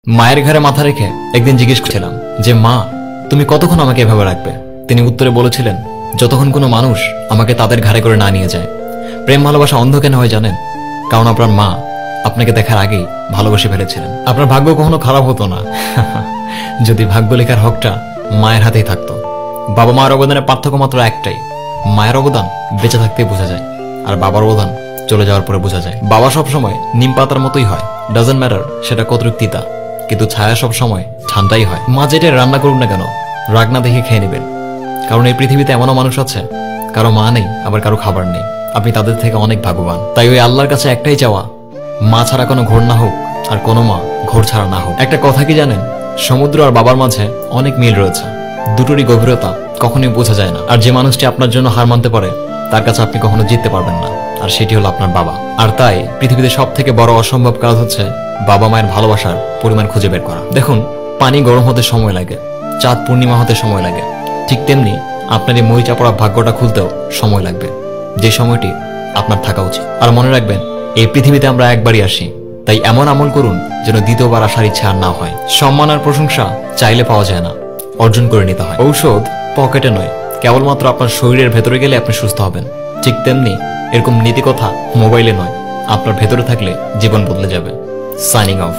মায়ের ঘাড়ে মাথা রেখে একদিন জিজ্ঞেস করছিলাম যে মা তুমি কতক্ষণ আমাকে এভাবে রাখবে। তিনি উত্তরে বলেছিলেন যতক্ষণ কোনো মানুষ আমাকে তাদের ঘাড়ে করে না নিয়ে যায়। প্রেম ভালোবাসা অন্ধ কেন হয় জানেন? কারণ আপনার মা আপনাকে দেখার আগেই ভালোবেসে ফেলেছিলেন। আপনার ভাগ্য কখনো খারাপ হতো না যদি ভাগ্য লেখার হকটা মায়ের হাতেই থাকতো। বাবা মায়ের অবদানের পার্থক্য মাত্র একটাই, মায়ের অবদান বেঁচে থাকতেই বোঝা যায় আর বাবার অবদান চলে যাওয়ার পরে বোঝা যায়। বাবা সবসময় নিম পাতার মতোই হয়, ডাজন্ট ম্যাটার সেটা কতটুকু তিতা, কিন্তু ছায়া সব সময় ঠান্ডাই হয়। মা যেটা রান্না করুন না কেন রাগ না দেখে খেয়ে নেবেন, কারণ এই পৃথিবীতে এমনও মানুষ আছে কারো মা নেই আবার কারো খাবার নেই। আপনি তাদের থেকে অনেক ভাগ্যবান। তাই ওই আল্লাহর কাছে একটাই চাওয়া, মা ছাড়া কোনো ঘোর না হোক আর কোনো মা ঘোর ছাড়া না হোক। একটা কথা কি জানেন, সমুদ্র আর বাবার মাঝে অনেক মিল রয়েছে, দুটোরই গভীরতা কখনোই বোঝা যায় না। আর যে মানুষটি আপনার জন্য হার মানতে পারে তার কাছে আপনি কখনো জিততে পারবেন না, আর সেটি হলো আপনার বাবা। আর তাই পৃথিবীতে সব থেকে বড় অসম্ভব কাজ হচ্ছে বাবা মায়ের ভালোবাসার পরিমাণ খুঁজে বের করা। দেখুন, পানি গরম হতে সময় লাগে, চাঁদ পূর্ণিমা হতে সময় লাগে, ঠিক তেমনি আপনার এই মরিচা পড়া ভাগ্যটা খুলতেও সময় লাগবে, যে সময়টি আপনার থাকা উচিত। আর মনে রাখবেন, এই পৃথিবীতে আমরা একবারই আসি, তাই এমন আমল করুন যেন দ্বিতীয়বার আসার ইচ্ছা আর না হয়। সম্মান আর প্রশংসা চাইলে পাওয়া যায় না, অর্জন করে নিতে হয়। ঔষধ পকেটে নয়, কেবলমাত্র আপনার শরীরের ভেতরে গেলে আপনি সুস্থ হবেন। ঠিক তেমনি এরকম নীতি কথা মোবাইলে নয়, আপনার ভেতরে থাকলে জীবন বদলে যাবে। Signing off.